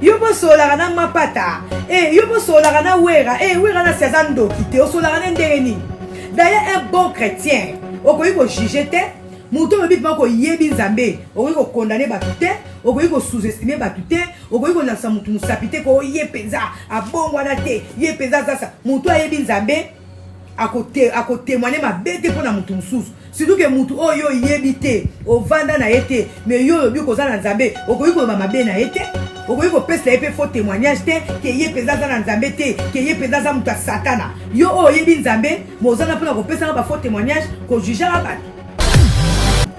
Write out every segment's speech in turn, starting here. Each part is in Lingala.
Yobo sola na mapata. Yobo sola na wera. Wera na sezando kite. O sola na ndereni. D'ailleurs, un bon chrétien, okoyi ko juger te, muto mobit mako yebi nzambe, okoyi ko condamner batu te, okoyi ko sous-estimer batu te, okoyi ko nasa mutu musapite ko ye penza abongwana te, ye penza sasa. Muto ayebi nzambe ako témoigner ma bête pour na mutu mususu. Surtout que mutu oyo yebi te, ovanda na yete, mais yo yobi ko za na nzambe, okoyi ko mama be na yete. Okoyi ko pesa epe faux témoignage te ke ye penza za na nzambe te ke ye penza za mutu satana yo oyebi nzambe mozana pona ko pesa ba faux témoignage ko juger ba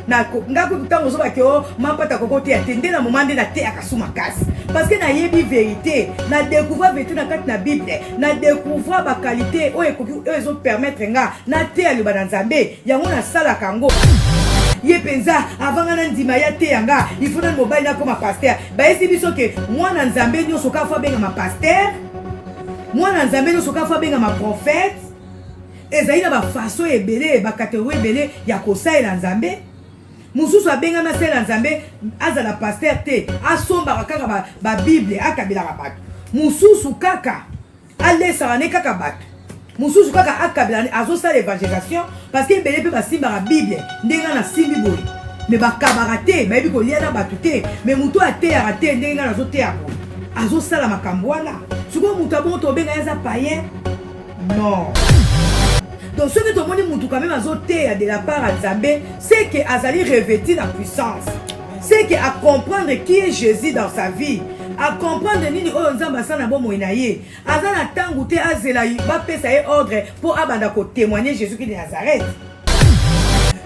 na ngako kutango zo ba ke o mampata koko te atende na momande na te akasuma kasi parce que na yebi vérité na découvrir vérité na kati na bible na découvrir ba qualité o ezo permettre nga na te aluba na nzambe yango na sala kango ye penza avant na ndima ya te yanga il faut na mobile na comme pasteur ba esi biso ke mwana nzambe nyoso ka fa benga ma pasteur mwana nzambe nyoso ka fa benga ma prophète ezali na ba façon ebele ba catégorie ebele ya kosaela nzambe mususu abenga na sala nzambe azala pasteur te asomba kaka ba bible akabila bato mususu kaka alesa ne kaka bato mususu kaka akabila azosala l'évangélisation parce que belé pe basimba la bible ndenga na simbi boy mais bakabara te bayebi kolia na batu te mais mutu ateyaka te ndenga na zoteya boy azosala makambo wana sikoyo mutu abongo tobenga eza païen non. Donc ce que tout le monde mutu quand même azoteya de la part de Nzambe c'est que azali revêti la puissance, c'est que à comprendre qui est Jésus dans sa vie, à comprendre nini oyo nzamba sana bomo inaye azana tangu te azela ba pesa ye ordre pour abanda ko témoigner Jésus qui de Nazareth.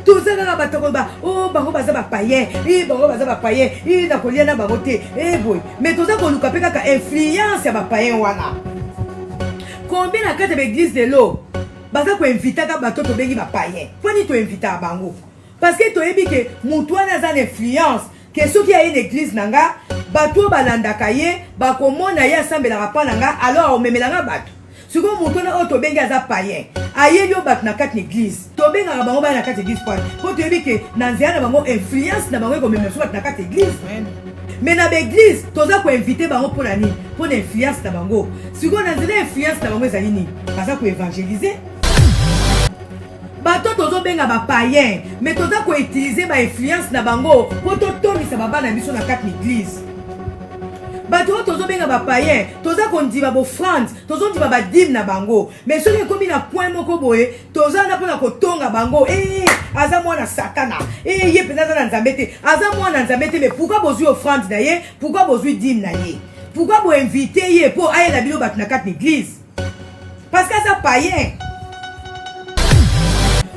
Tout ça na batoko ba bango baza ba païen, bango baza ba païen, na kolia na bango te boy mais tout ça ko luka pe kaka influence ya ba païen wana. Combien na kati l'église de l'eau baza ko inviter ka bato to bengi ba païen. Poni to inviter bango parce que to yebi ke mutu wana za influence que ceux qui a une église nanga bato balandaka ye bakomona ye asambelaka pa nanga alors omemelanga bato siko mutu na oto bengi aza païen ayebi o bato na kati église to bengaka bango bana na kati église po to yebi ke na nzela na bango influence na bango ekomemela so bato na kati église mais na baeglise toza koinvite bango mpo na nini mpo na influence na bango sikoyo na nzela influence na bango ezali nini baza koevangelize bato tozobenga ba païen mais toza ko utiliser ba influence na bango po to tomisa baba na biso na kati église bato tozobenga ba païen toza ko ndiba bo offrande tozondiba ba dîme na bango mais soki ekomi na point moko boye toza na pona ko tonga bango aza mwana satana ye penza za na nzambe te aza mwana nzambe te mais pourquoi bozwi offrande na ye pourquoi bozwi dîme na ye pourquoi bo inviter ye po ayela bilo bato na kati église parce que aza païen.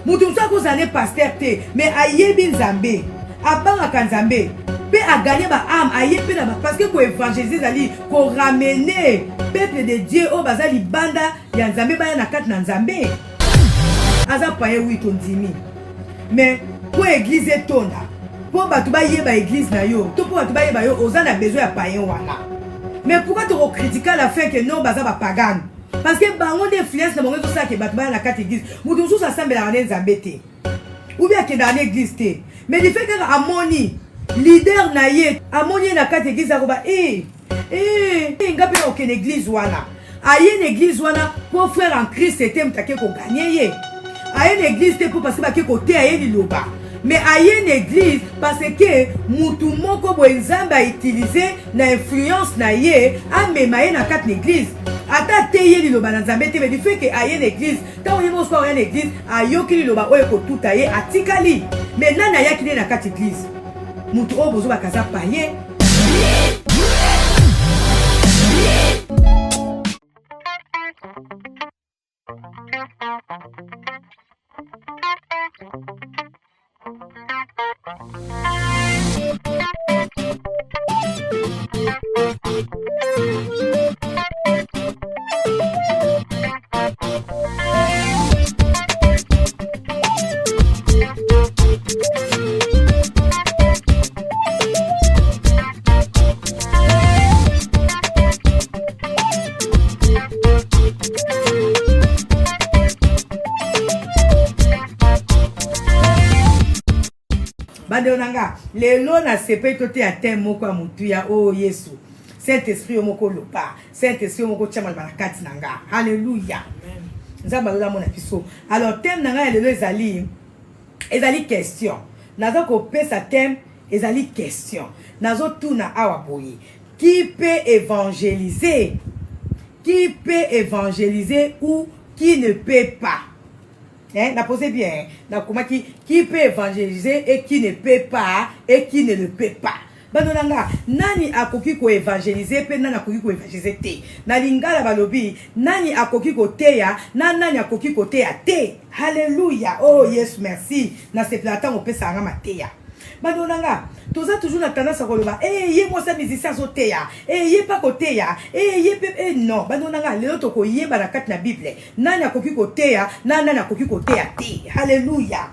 Mutu msa kozane pasteur te mais ayebi nzambe abangaka nzambe pe a gagné ba âme ayebi na parce que ko évangéliser zali ko ramener peuple de Dieu au baza libanda ya nzambe baya na kati na nzambe aza païen oui tondimi mais ko église etonda po batu ba yeba église na yo to po batu ba yeba yo oza na besoin ya païen wana mais pourquoi tu critiquer la fin que non baza ba pagan parce que bango d'influence na bango to ça que batu ba na kati église mutu mususu asambela na nzambe te ou bien que dans l'église te mais le fait que amoni leader na ye amoni na kati église akoba ngapi na okene église wana aye na église wana pour frère en Christ était mtake ko gagner ye aye na église te pour parce que ba ke côté aye liloba mais aye na église parce que mutu moko bo nzambe a utiliser na influence na ye amema ye na kati na église ata te ye liloba na nzambe te mais du fait que aye na église tant on yebo soir na église ayoki liloba oyo ko tuta ye atikali mais nana yaki na kati église mutu o bozo bakaza païen. Bandonanga lelo na sepe tote atemo kwa mutu ya Yesu Saint-Esprit omoko lopa, Saint-Esprit omoko tchamal barakati nanga. Alléluia. Nzamba lola mona piso. Alors thème nanga lelo ezali question. Nazo ko pesa thème ezali question. Nazo tuna awa boye. Qui peut évangéliser? Qui peut évangéliser ou qui ne peut pas? N'a posé bien. Qui peut évangéliser et qui ne peut pas et qui ne le peut pas. Banonanga, nani akoki ko évangéliser pe nani akoki ko évangéliser te. Na lingala balobi, nani akoki ko teya, nani akoki ko teya te. Alléluia. Oh yes, merci. Na se platan on peut ça ngama teya. Banonanga, toza toujours la tendance à koloba, ye moi ça musicien so teya, ye pas ko teya, ye pe non. Banonanga, lelo to ko ye barakat na Bible. Nani akoki ko teya, nani akoki ko teya te. Alléluia.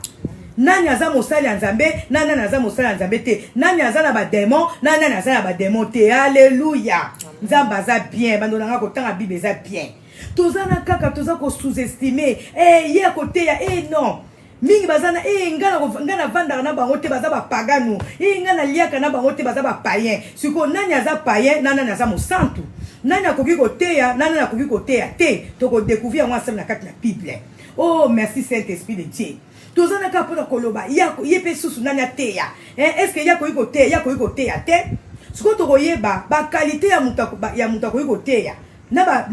Nani aza mosali ya nzambe, nani aza mosali ya nzambe te. Nani aza na ba démon, nani aza na ba démon te. Alléluia. Nzamba aza bien, bandolanga ko tanga Bible aza bien. Toza na kaka toza ko sous-estimer. Ye côté ya non. Mingi bazana ngana vanda na bango te baza ba pagano. Ngana liaka na bango te baza ba païen. Siko nani aza païen, nani aza mosantu. Nani akoki ko teya, nani akoki ko teya te. To ko découvrir moi ça na kati na Bible. Oh merci Saint-Esprit de Dieu. Tozana ka pona koloba yako yepe susu nani ateya est-ce que yako iko teya te siko to koyeba ba qualité ya mutako iko teya na ba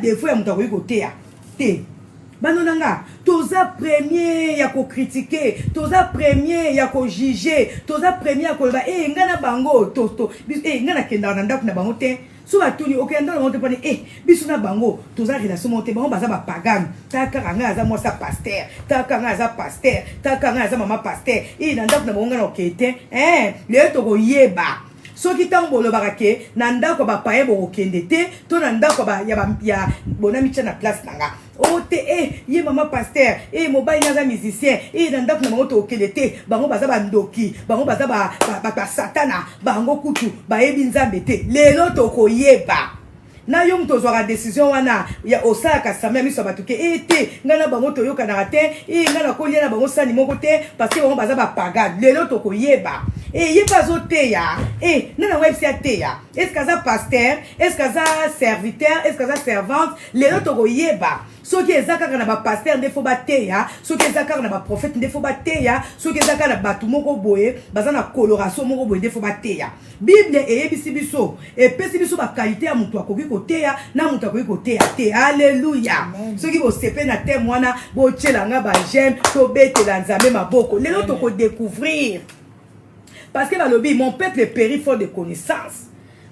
défaut ya mutako iko teya te banonanga toza premier ya ko critiquer toza premier ya ko juger toza premier ya koloba ngana bango to ngana kenda na ndako na bango te so batuni okenda na monte pone biso na bango toza relation monte bango baza ba pagano taka nga aza moi sa pasteur taka nga aza pasteur taka nga aza mama pasteur na ndako na bango ngana okete le to ko yeba soki tango lobaka ke na ndako ba paye bo okende te to na ndako ba ya bonami tcha na place nanga ote ye mama pasteur mobile naza musicien na ndako na bango to okende te bango baza ba ndoki bango baza ba satana bango kutu ba yebi nzambe te lelo to koyeba na yo mto zwa décision wana ya osala kasama miso batuke te ngana bango to yoka na te ngana kolia na bango sani moko te parce que bango baza ba pagade lelo to koyeba ye bazo teya nana website teya est-ce que ça pasteur est-ce que ça serviteur est-ce que ça servante lelo to koyeba soki ezaka na ba pasteur ndefo ba teya soki ezaka na ba prophète ndefo ba teya soki ezaka na batu moko boye baza na coloration moko boye ndefo ba teya Bible eyebisi biso epesi biso ba qualité ya mutu akoki koteya na mutu akoki koteya te. Alléluia. Soki bo sepe na thème wana bo tchelanga ba j'aime to betela nzambe maboko lelo to ko découvrir parce que balobi mon peuple périt faute de connaissance.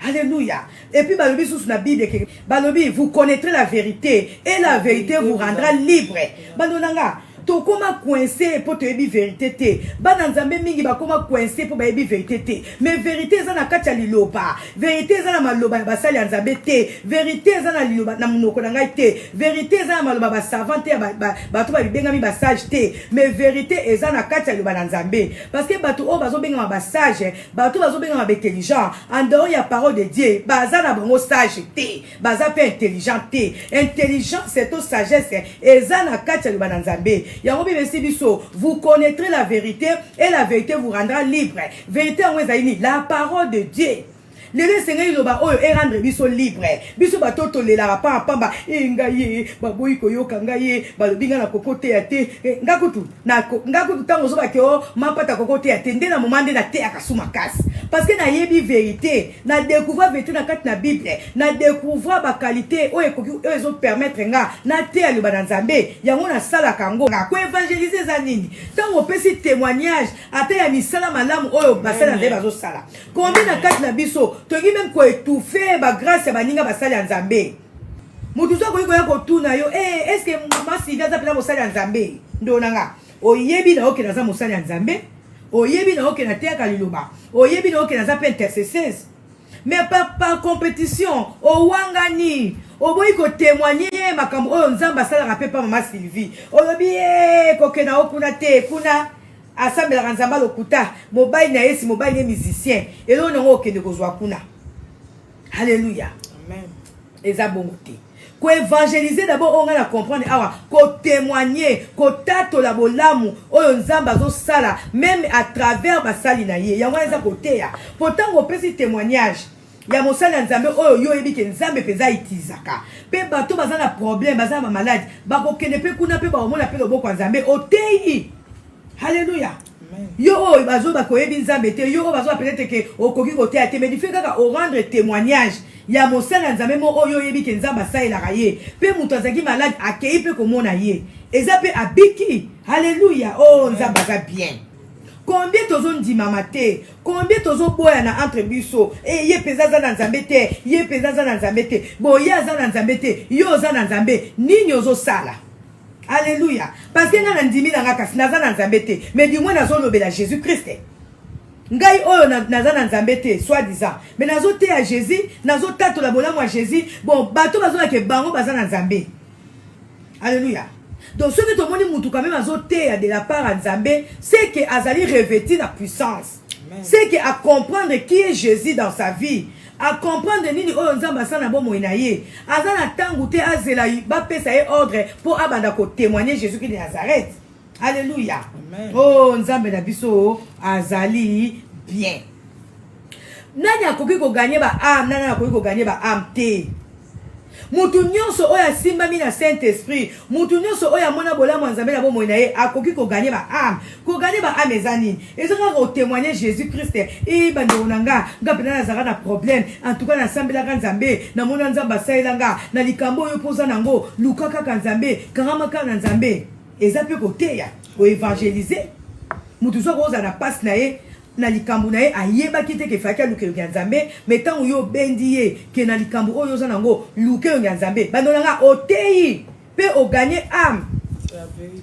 Alléluia. Et puis balobi sous la Bible balobi vous connaîtrez la vérité et la vérité vous rendra libre. Bandonanga to koma coincé pour te yebi vérité te bana nzambe mingi ba koma coincé pour ba yebi vérité te mais vérité eza na kati ya liloba vérité eza na maloba ya basali ya nzambe te vérité eza na liloba na munoko na ngai te vérité eza na maloba ba savant te bato ba bibengami ba sage te mais vérité eza na kati ya liloba na nzambe parce que bato o bazo bengama ba sage bato bazo bengama ba intelligent en dehors ya parole de Dieu baza na bango sage te baza pe intelligent te intelligence c'est to sagesse eza na kati ya liloba na nzambe. Vous connaîtrez la vérité et la vérité vous rendra libre. Vérité en Wézaïni, la parole de Dieu. Le Seigneur il va rendre biso libre. Biso bato to le la pa pamba ngaye baboyi koyoka ngaye balobinga na kokote ya te ngakutu tango zo ba ke mapata kokote ya te ndena momande na te akasuma kasi parce que na yebi vérité na découvrir vérité na kati na Bible na découvrir ba qualité ezo permettre nga na te ali banzambe yango na sala kango na ko évangéliser za nini tango pesi témoignage ate ya misala malamu oyo basala nde bazo sala combien na kati na biso toki même ko étouffer ba grâce ya baninga basali ya nzambe mutu zo ko ya ko tuna yo est-ce que mama Sylvia za pela mosali ya nzambe ndonanga oyebi na okena za mosali ya nzambe oyebi na okena te ka liloba oyebi na okena za pe intercesseuse mais par compétition owangani oboyi ko témoigner makambo oyo nzamba sala ka pe pa mama Sylvie olobi kokena okuna te kuna assemble la nzamba lokuta mobile na yesi mobile ye musicien elo nango okende kozwa kuna. Alléluia. Amen. Eza bongo te ko évangéliser d'abord on va comprendre awa ko témoigner ko tato la bolamu oyo nzamba zo sala même à travers basali na ye yango eza ko teya pourtant on peut si témoignage ya mosala nzambe oyo yo yebi ke nzambe peza itizaka pe bato baza na problème baza na malade bakokende pe kuna pe baomona pe loboko ya nzambe oteyi. Haleluya. Yo oyo bazo bakoyebi nzambe te yo oyo bazo peut-être ke okoki koteya te mais du fait kaka o rendre témoignage ya mosala nzambe mo oyo yebi ke nzambe asalelaka ye pe moto azalaki malade akei pe komona ye eza pe abiki. Haleluya. Oh nzambe aza bien. Combien tozo ndimama te, combien tozo boya na entre biso ye peza za na nzambe te, ye peza za na nzambe te, boya za na nzambe te, yo za na nzambe nini ozo sala. Alléluia. Parce que nga na ndimi na nga kasi naza na nzambe te, mais du moins nazo lobela Jésus Christ. Ngai oyo naza na nzambe te soi-disant, mais nazo te ya Jésus, nazo tatola bolamu ya Jésus, bon bato bazo ke bango baza na nzambe. Alléluia. Donc ce que tout le monde quand même azoté de la part de Nzambe, c'est que Azali revêtit la puissance. C'est que à comprendre qui est Jésus dans sa vie, à comprendre nini o Nzamba sana bo moinaye, azana tangoute azela ba pesa e ordre pour abanda ko témoigner Jésus qui de Nazareth. Alléluia. Amen. Oh Nzambe na biso azali bien. Nani akoki ko gagner ba âme, nani akoki ko gagner ba âme te. Mutu nyonso oya simba mi na Saint-Esprit, mutu nyonso oya mona bolamu nzambe na bomo na ye akoki ko gagner ba âme, ko gagner ba âme ezani. Ezaka ko témoigner Jésus Christ e bando nanga, ngapena na zaka na problème, en tout cas na sambela ka nzambe, na mona nzamba sailanga, na likambo yo poza nango, lukaka ka nzambe, karama ka na nzambe. Ezape ko teya, ko évangéliser. Mutu so ko za na passe na ye. Na likambu na ye ayeba kite ke faki luke yo nzambe metan yo bendi ye ke na likambu oyo za nango luke yo nzambe bando nga oteyi pe o gagner âme.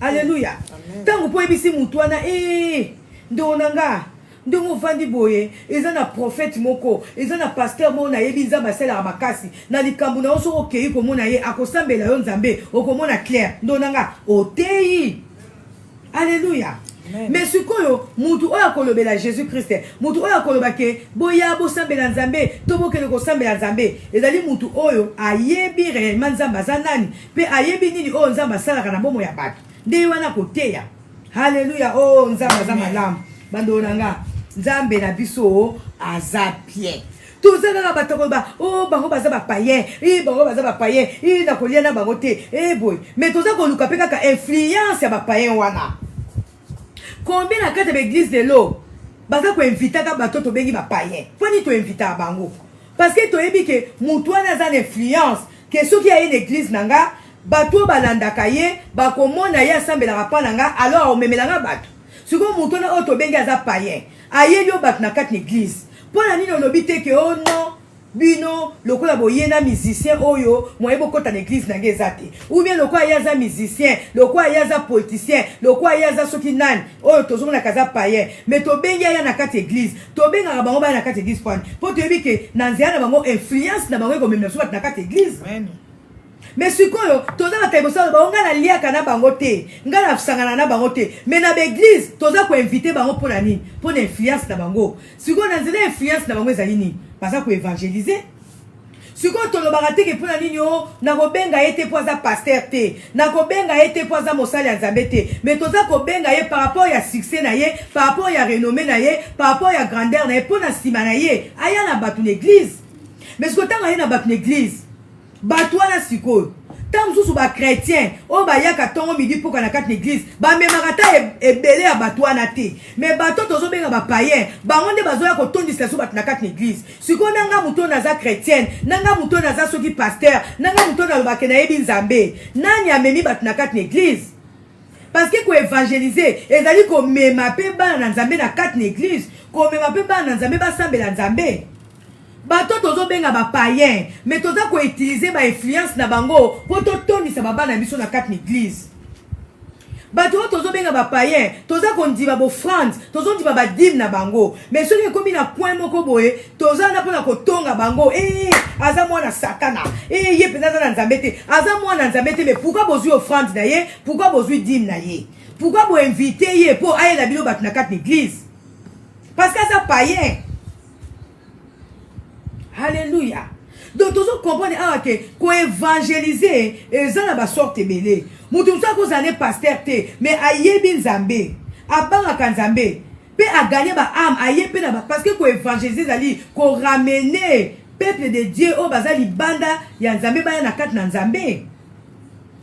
Alléluia. Tango po ebisi mutu wana ndo nanga ndongo vandi boye eza na prophète moko eza na pasteur mo na yebi nzamba sela makasi na likambu na oso okei ko mona ye akosambela yo nzambe okomona clair ndo nanga oteyi. Alléluia. Mais ce koyo mutu oya kolobela Jésus Christ mutu oya koloba ke boya bo sambela nzambe to bokele ko sambela nzambe ezali mutu oyo ayebi réellement nzamba za nani pe ayebi nini oyo nzamba salaka na bomo ya bato nde wana koteya. Haleluya. Oh nzamba za malamu bando nanga nzambe na biso aza bien. Tozaka bato koba oh bango baza ba païen bango baza ba païen na kolia na bango te boy mais toza ko luka pe kaka influence ya ba païen wana. Combien na carte de l'église de l'eau baza ko inviter ka bato to bengi ba païen poni to inviter a bango parce que to yebi ke mutu na za influence que soki ya une église nanga bato balandaka ye ba komona ye asambela rapa nanga alors o memelanga bato siko mutu na auto bengi aza païen ayebi o bato na carte d'église pona nini olobi te ke oh non bino lokola boyena musicien oyo moyebo kota na église na ngezate ou bien lokola yaza musicien lokola yaza politicien lokola yaza soki nani oyo tozomona kaza païen mais to bengi ya na kati église to benga bango ba na kati église point po to yebi ke na nzela na bango influence na bango ko memela so na kati église. Mais sikoyo toza na taibosa bango nga na liaka na bango te nga na sangana na bango te mais na l'église toza ko inviter bango pour la nini pour influence na bango sikoyo na nzela influence na bango ezali nini baza ko évangéliser sikoyo tolobaka te ke pour la nini o na ko benga ye te po aza pasteur te na ko benga ye te po aza mosali ya nzambe te mais toza ko benga ye par rapport ya succès na ye par rapport ya renommée na ye par rapport ya grandeur na ye po na sima na ye aya na bato na église. Mais sikoyo tanga ye na bato na église bato wana sikoyo tant mosusu ba chrétien o ba yaka tongo midi poka na kati l'église ba memaka ta ebele ya bato wana te mais bato tozo benga ba païen bango nde bazoya ko tondisa so bato na kati l'église siko nanga muto naza chrétienne nanga muto naza soki pasteur nanga muto na lobake na yebi nzambe nani amemi bato na kati l'église parce que ko évangéliser ezali ko mema pe bana na nzambe na kati l'église ko mema pe bana na nzambe basambela nzambe. Bato tozo benga ba païen mais toza ko utiliser ba influence na bango po to tondisa ba bana biso na kati l'église. Bato tozo benga ba païen toza ko ndiba bo offrande tozo ndiba ba dîme na bango mais soki komi na point moko boye toza na pona ko tonga bango aza mwana satana ye peza na nzambe te aza mwana nzambe te mais pourquoi bozui offrande na ye pourquoi bozui dîme na ye pourquoi bo inviter ye po aye la bilo bato na kati l'église parce que ça païen. Alléluia. Donc tous on comprend que ko évangéliser ezana ba sorte belé mutu msa ko zane pasteur te mais ayebi nzambe abanga kanzambe pe a gagner ba âme ayebi na parce que ko évangéliser zali ko ramener peuple de Dieu o baza libanda ya nzambe baya na kati na nzambe.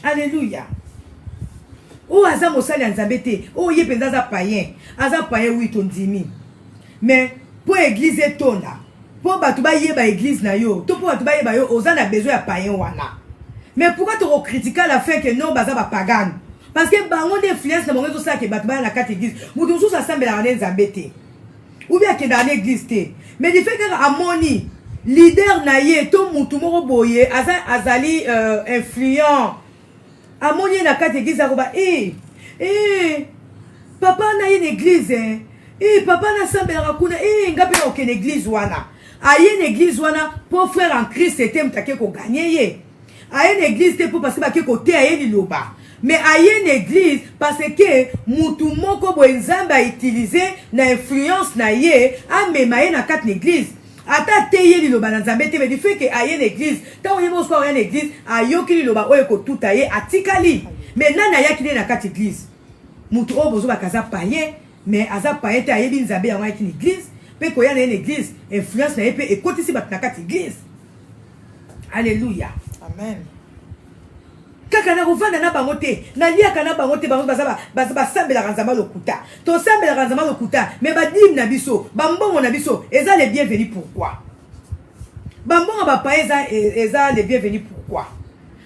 Alléluia. O aza mosali ya nzambe te, o ye penza aza païen oui tondimi. Mais pour église etonda, pour batu ba yeba église na yo, to pour batu ba yeba yo oza na besoin ya païen wana. Mais pourquoi tu critiques à la fin que non baza ba pagan? Parce que bango d'influence na bango to ça que batu ba na kati église, mutu so assemble na nzambe te. Ou bien que dans l'église te. Mais du fait que amoni leader na ye to mutu moko boye azali influent. Amoni na kati église akoba papa na ye église papa na sambela kuna ngapi na okene église wana. Aye église wana pour frère en Christ était mtake ko gagner ye. Aye église te pour parce que ba ke côté aye liloba. Mais aye une église parce que mutu moko bo nzambe a utilisé na influence na ye a memaye na kati l'église. Ata te ye liloba na nzambe te, mais du fait que aye une église, tant yebo so aye une église, ayoki liloba oyo ko tout aye atikali. Mais nana ya kine na kati église. Mutu o bozo bakaza paye, mais aza paye te aye bi nzambe ya une église, pe ko ya na une église, influence na ye pe ekotisi bat na kati église. Alléluia. Amen. Kaka na kovanda na bango te, na liaka na bango te, bango baza sambela kanzama lokuta. To sambela kanzama lokuta, mais ba dim na biso, bambongo na biso, eza les bienvenus pourquoi? Bambongo ba pa eza les bienvenus pourquoi?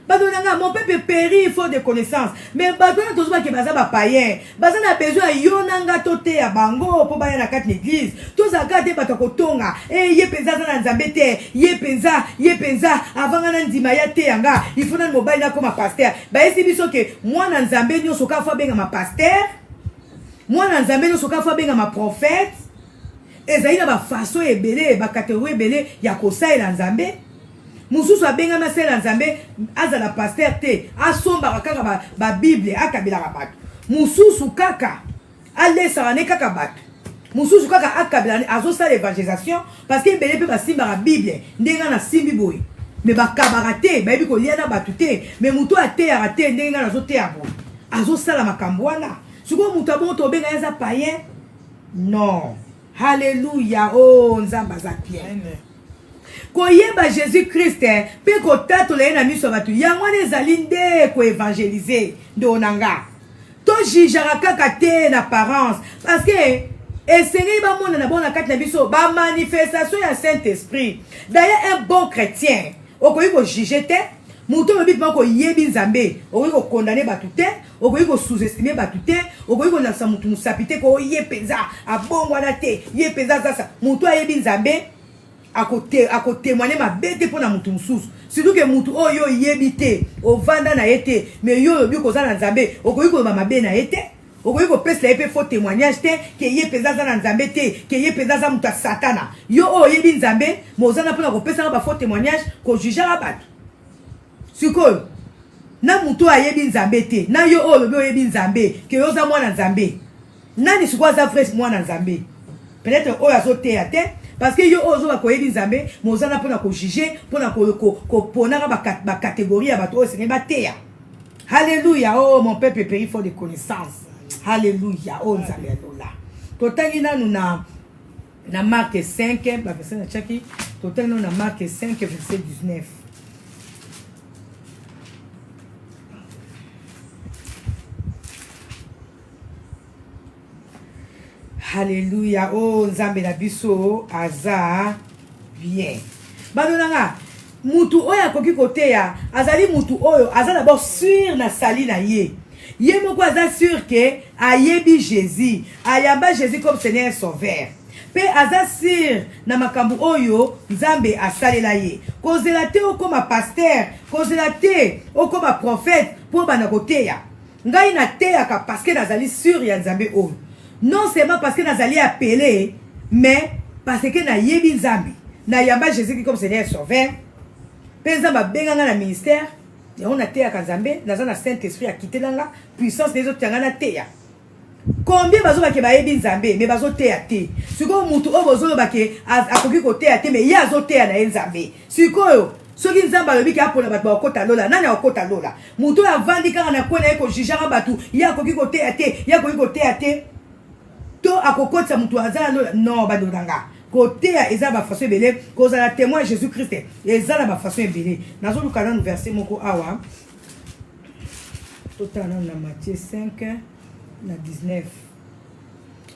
Badonanga mon peuple périt il faut des connaissances. Mais badona tozo ba ke baza ba païen, baza na besoin yonanga tote ya bango po ba ya na kati l'église. Toza kate bato kotonga, ye penza na nzambe te, ye penza avanga na ndima ya te yanga, il faut na mobile na comme pasteur. Ba esi biso ke moi na nzambe nyo soka fa benga ma pasteur. Moi na nzambe nyo soka fa benga ma prophète. Ezali na ba façon ebele, ba catégorie ebele ya kosaela nzambe. Mususu abenga na sela nzambe azala pasteur te asomba kaka ba bible akabila bato. Mususu kaka alesa ne kaka bato. Mususu kaka akabila azo sala évangélisation parce que belé pe basimba la bible ndenga na simbi boy. Mais ba kabarate ba bi ko liana bato te, mais muto ate ya te ndenga na zo te abo. Azo sala makambo wana. Siko muto abon to benga yaza païen? Non. Alléluia. Oh nzamba za bien. Koyeba Jésus Christ pe ko tato le na miso batu yango ezali nde ko évangéliser de onanga to jijara kaka te na apparence parce que esengeli ba mona na bona kati na biso ba manifestation ya Saint-Esprit. D'ailleurs un bon chrétien okoyi ko juger te muto lobi pa ko yebi nzambe okoyi ko condamner batu te okoyi ko sous-estimer batu te okoyi ko lasa mutu musapite ko ye penza abongwana te ye penza sasa muto ayebi nzambe ako témoigner ma bête pour na mutu mususu surtout que mutu oyo yebite o vanda na yete mais yo bi ko za na nzambe okoyi ko ba mabe na yete okoyi ko pesa epé faux témoignage te que ye pesa za na nzambe te que ye pesa za mutu satana yo o yebi nzambe mozana pour na ko pesa ba faux témoignage ko juger abat siko na mutu ayebi nzambe te na yo o lobi oyebi nzambe que yo za mwana nzambe nani siko za frère mwana nzambe peut-être o azo te ya te. Parce que yo ozo ba koyebi nzambe mozana pona ko juger pona ko ponaka ba catégorie ya bato c'est ba teya. Alléluia. Oh mon peuple périt fort de connaissances. Alléluia. Oh nzambe lola. Totangi na nuna na Marc 5 ba verset na chaki totangi na Marc 5 verset 19. Alléluia. Oh nzambe na biso aza bien. Banonanga mutu oyo akoki koteya azali mutu oyo aza d'abord sûr na sali na ye. Ye moko aza sûr que ayebi Jésus, ayamba Jésus comme Seigneur et Sauveur. Pe aza sûr na makambu oyo nzambe asalela ye. Kozela te okoma pasteur, kozela te okoma prophète po bana koteya. Ngai na teyaka parce que nazali sûr ya nzambe oyo. Non seulement parce que nazali appelé, mais parce que na yebi nzambi na yamba Jésus comme Seigneur Sauveur. Penza ba benganga na ministère, ya on a teya kanzambe, naza na Saint-Esprit a quitté langa, puissance des autres na teya. Combien bazo ba ke ba yebi nzambe, mais bazo teya te. Siko mutu o bozo ba ke akoki ko teya te, mais ya zo teya na nzambe. Siko soki nzamba lobi ki apona bato ba okota lola, nani okota lola. Mutu avandi kanga na kona eko jijara batu, ya akoki ko teya te, ya akoki ko teya te. To akokotisa mutu azala lola non badolanga côté à eza ba façon belé cause à la témoin Jésus-Christ eza la ba façon belé nazo lukana no verset moko awa total na Matthieu 5 na 19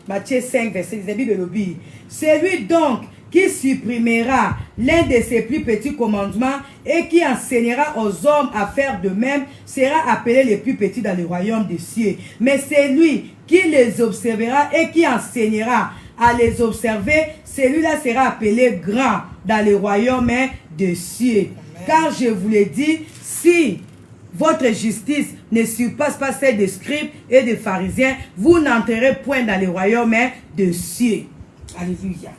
Matthieu 5 verset 19 Bible lobi c'est lui donc qui supprimera l'un de ses plus petits commandements et qui enseignera aux hommes à faire de même sera appelé le plus petit dans le royaume des cieux. Mais c'est lui qui les observera et qui enseignera à les observer, celui-là sera appelé grand dans le royaume des cieux. Amen. Car je vous l'ai dit, si votre justice ne surpasse pas celle des scribes et des pharisiens, vous n'entrerez point dans le royaume des cieux. Alléluia.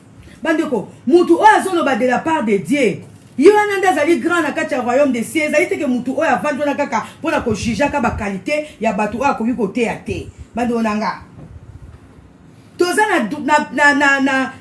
Bandeko, mutu o azoloba de la part de Dieu. Yo ananda zali grand na kati ya royaume des cieux. Zali te ke mutu o avandi na kaka pona ko juger ka ba qualité ya batu a ko ko te ate. Bando nanga. Toza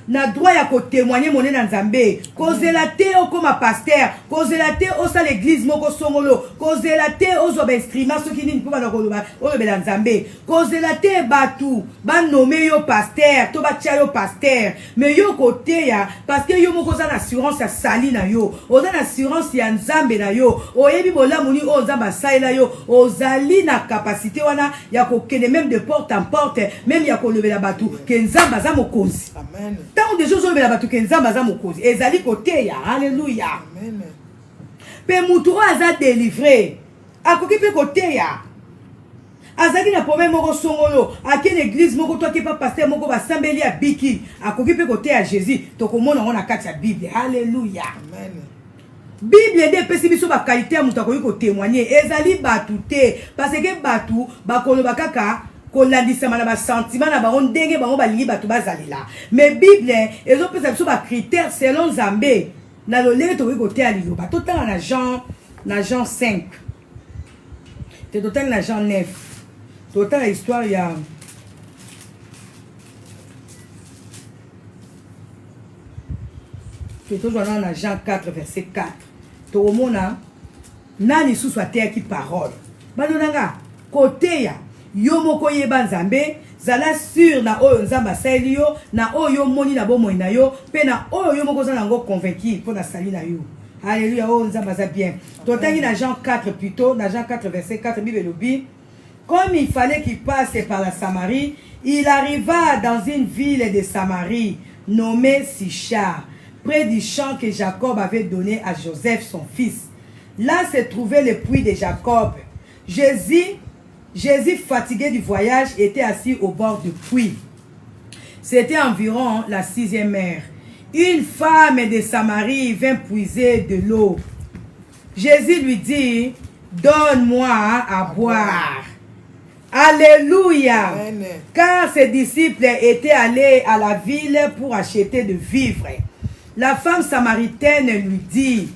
na droit ya ko témoigner moné na Nzambe. Kozela te o koma pasteur, kozela te o sa l'église moko songolo, kozela te o zo ba instrument soki nini po ba ko loba o lobe na Nzambe. Kozela te batu ba nommer yo pasteur, to ba tia yo pasteur. Mais yo kote ya parce que yo moko za na assurance ya sali na yo. Oza na assurance ya Nzambe na yo. Oyebi bolamu ni o Nzamba saila yo. Ozali na capacité wana ya ko kene même de porte en porte, même ya ko lever la batu. Kenzamba za mokonzi. Amen. Tant de choses obela batu kenzamba za mokonzi. Ezali kote ya. Alléluia. Amen. Pe mutu aza délivré. Akoki pe kote ya. Azaki na problème moko songolo. Ake l'église moko toi qui pas pasteur moko ba sambeli ya biki. Akoki pe kote ya Jésus. Tokomona on na kati ya Bible. Alléluia. Amen. Bible de pesi biso ba qualité ya mutu akoki ko témoigner. Ezali batu te parce que batu bakolo bakaka kolandisama na ba sentiment na bango ndenge bango balingi batu bazalela. Mais Bible ezo pesa biso ba critères selon Nzambe. Na lolenge to ko te aliloba. Total na Jean 5. C'est total na Jean 9. Total la histoire ya c'est toujours dans Jean 4 verset 4. To mona nani sous soit terre qui parole. Balonanga côté ya yo moko yeba Nzambe zala sur na oyo Nzamba sali yo na oyo moni na bomo na yo pe na oyo moko za nango convaincu pour na sali na yo. Alléluia, oh Nzamba za bien. Totangi na Jean 4 plutôt, na Jean 4 verset 4 Bible lobi comme il fallait qu'il passe par la Samarie, il arriva dans une ville de Samarie nommée Sichar, près du champ que Jacob avait donné à Joseph son fils. Là se trouvait le puits de Jacob. Jésus, fatigué du voyage, était assis au bord du puits. C'était environ la 6e heure. Une femme de Samarie vint puiser de l'eau. Jésus lui dit, donne-moi à boire. Alléluia. Amen. Car ses disciples étaient allés à la ville pour acheter de vivres. La femme samaritaine lui dit,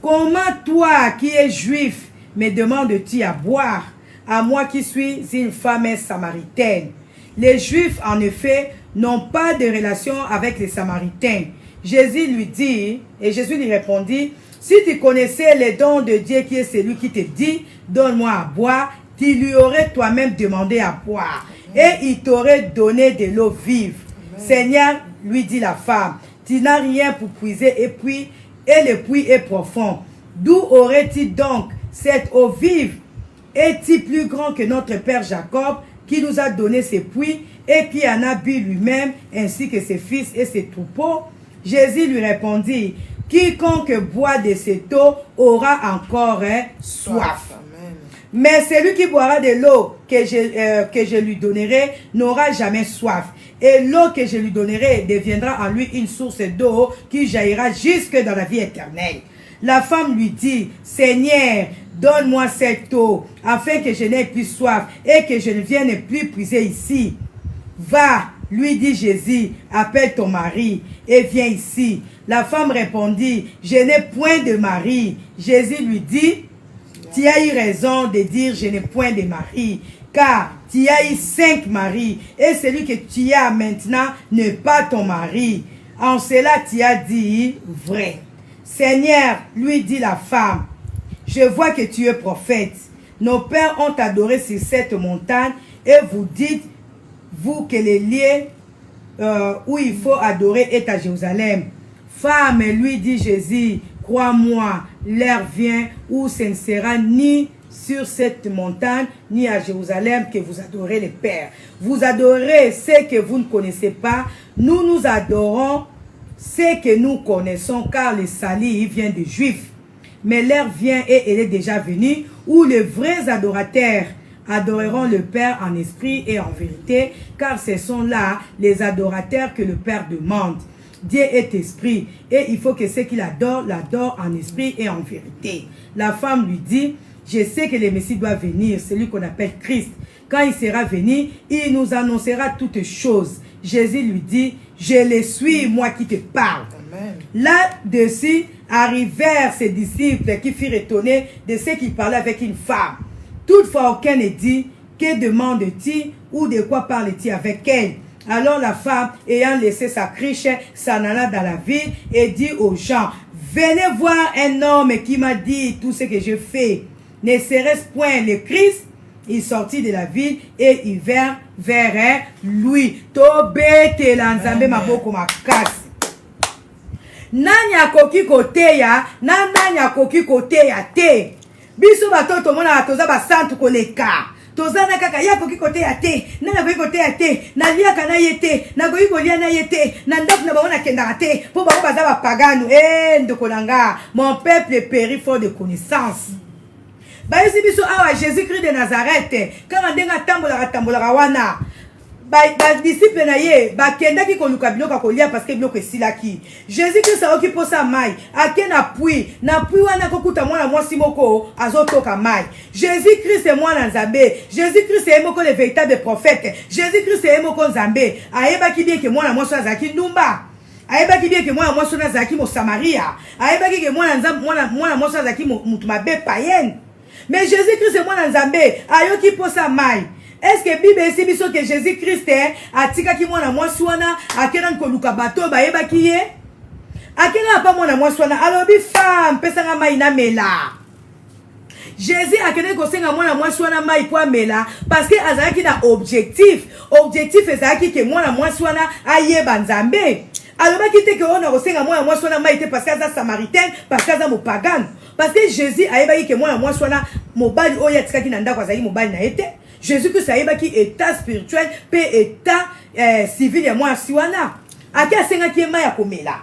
comment toi qui es juif me demandes-tu à boire, à moi qui suis une femme samaritaine? Les Juifs, en effet, n'ont pas de relation avec les Samaritains. Jésus lui dit, et Jésus lui répondit, si tu connaissais les dons de Dieu qui est celui qui te dit, donne-moi à boire, tu lui aurais toi-même demandé à boire, et il t'aurait donné de l'eau vive. Amen. Seigneur, lui dit la femme, tu n'as rien pour puiser, et le puits est profond. D'où aurait-il donc cette eau vive? Est-il plus grand que notre père Jacob, qui nous a donné ses puits et qui en a bu lui-même, ainsi que ses fils et ses troupeaux? Jésus lui répondit, quiconque boit de cette eau aura encore soif. Amen. Mais celui qui boira de l'eau que je lui donnerai n'aura jamais soif. Et l'eau que je lui donnerai deviendra en lui une source d'eau qui jaillira jusque dans la vie éternelle. La femme lui dit, Seigneur, donne-moi cette eau, afin que je n'ai plus soif et que je ne vienne plus puiser ici. Va, lui dit Jésus, appelle ton mari et viens ici. La femme répondit, je n'ai point de mari. Jésus lui dit, tu as eu raison de dire, je n'ai point de mari, car tu as eu 5 maris, et celui que tu as maintenant n'est pas ton mari. En cela tu as dit vrai. Seigneur, lui dit la femme, je vois que tu es prophète. Nos pères ont adoré sur cette montagne, et vous dites, vous, que les lieux où il faut adorer est à Jérusalem. Femme, lui dit Jésus, crois-moi, l'heure vient où ce ne sera ni sur cette montagne, ni à Jérusalem que vous adorez le Père. Vous adorez ce que vous ne connaissez pas. Nous adorons ce que nous connaissons, car le salut vient des Juifs. Mais l'heure vient et elle est déjà venue, où les vrais adorateurs adoreront le Père en esprit et en vérité, car ce sont là les adorateurs que le Père demande. Dieu est esprit et il faut que ceux qui l'adorent, l'adorent en esprit et en vérité. La femme lui dit, je sais que le Messie doit venir, celui qu'on appelle Christ. Quand il sera venu, il nous annoncera toutes choses. Jésus lui dit, je le suis, moi qui te parle. Là-dessus, arrivèrent ses disciples qui furent étonnés de ce qu'il parlait avec une femme. Toutefois, aucun ne dit, que demande-t-il ou de quoi parle-t-il avec elle? Alors la femme, ayant laissé sa cruche, s'en alla dans la ville et dit aux gens, venez voir un homme qui m'a dit tout ce que je fais. Ne serait-ce point le Christ? Il sortit de la ville et il vint vers lui. Tobete lanzambe maboko makasi. Nani akoki koteya, nani akoki koteya te. Biso batoto mona toza ba santu koleka. Toza na kaka ya koki koteya te, nana koki koteya te, na lia kana yete, na koki kolia na yete, na ndok na baona kendaka te, po ba baza ba pagano. Ndoko nanga, mon peuple périt faute de connaissance. Ba yesi biso awa Jésus-Christ de Nazareth, quand ndenga tambola wana. Ba disciple na ye ba kenda ki koluka biloko kolia parce que biloko esilaki. Jésus-Christ a okipo sa mai akena pui na pui wana kokuta mwana mwasi moko azotoka mai. Jésus-Christ est mwana Nzambe. Jésus-Christ est moko le véritable prophète. Jésus-Christ est moko Nzambe. Ayeba ki bien que mwana mwasi azaki ndumba. Ayeba ki bien que mwana mwasi azaki mo Samaria. Ayeba ki que mwana mwasi azaki mutu mabe païen. Mais Jésus-Christ est mwana Nzambe. Ayoki po sa mai. Est-ce que Bible est si que Jésus-Christ a tika ki mwana mwasi wana akena koluka bato ba yeba ki ye? Akena pa mwana mwasi wana alobi femme pesa nga mai na mela. Jésus akena ko senga mwana mwasi wana mai kwa mela parce que azaki na objectif. Objectif ezaki ke mwana mwasi wana ayeba Nzambe. Aloba ki te ke ona ko senga mwana mwasi wana mai te parce que aza samaritain, parce que aza mopagan. Parce que Jésus ayeba ki ke mwana mwasi wana mobali oya tika ki na ndako azali mobali na ete. Jésus-Christ a qui état spirituel, pe état civil et moi siwana. Ake asenga ki ema ya komela.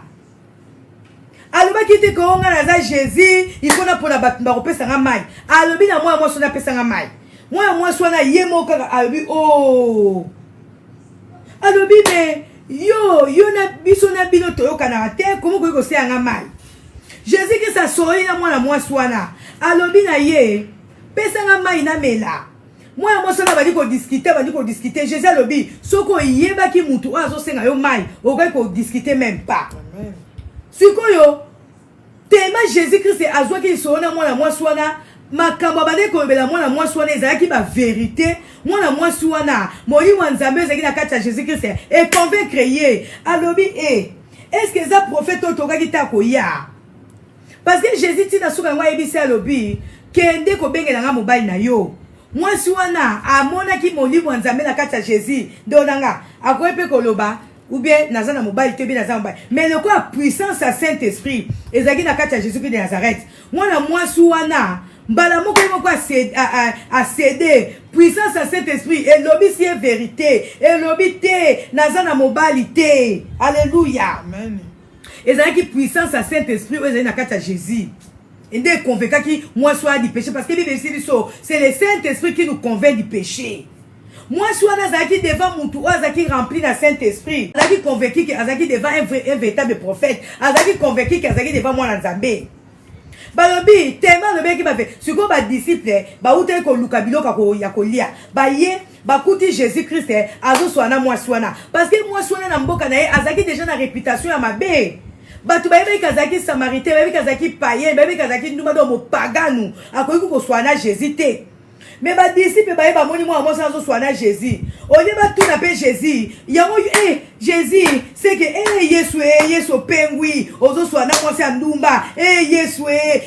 Aloba ki te ko nga na Jésus, il faut na pona batumba ko pesa nga mai. Alobi na moi sona pesa nga mai. Moi sona yemo kaka alobi oh. Alobi me yo na biso na bino toyoka na te komo ko se nga mai. Jésus-Christ a sori na moi swana. Alobi na ye pesa nga mai na mela. Moi sona badi ko discuter Jésus alobi soko yeba ki mutu azo senga yo mai okoki ko discuter même pas. Amen. Sikoyo tema Jésus-Christ azwa ki sona mwana mwasi wana makambo bade ko bela mwana mwasi wana ezalaki ba vérité mwana mwasi wana molimo wa Nzambe ezalaki na kati ya Jésus-Christ et convaincre ye alobi est-ce que ça prophète otokaki ta koya parce que Jésus tina suka ngwa yebisi alobi kende ko bengela nga mobali na yo. Mwasi wana amona ki molimo wa Nzambe na kati ya Jésus ndonanga akoyepe koloba ou bien nazana mobile te bien nazana mobile mais le quoi puissance à Saint-Esprit ezaki na kati ya Jésus-Christ de Nazareth mwana mwasi wana mbala moko moko a céder puissance à Saint-Esprit et lobi si est vérité et lobi te nazana mobile te alléluia amen ezaki puissance à Saint-Esprit ezaki na kati ya Jésus. Et de convaincre qui moi soit du péché parce que c'est le Saint-Esprit qui nous convainc du péché. Moi soit nazaki devant mon tour azaki rempli na Saint-Esprit. Azaki convaincu que azaki devant un véritable prophète. Azaki convaincu que azaki devant moi Nzambe. Balobi tellement le mec qui m'a fait. Ce qu'on va disciple ba ute ko lukabilo kako ya kolia. Ba ye ba kuti Jésus-Christ azo swana moi swana parce que moi swana na mboka na ye azaki déjà na réputation ya mabe. Batu bayebi kazaki samaritain, bayebi kazaki païen, bayebi kazaki nduma do mo paganu, akoki ko swana Jésus te. Mais ba disciple bayeba moni mo amosa zo swana Jésus. Oye ba tout na pe Jésus. Yango Jésus, c'est que Yesu pengui, ozo swana mo se ndumba.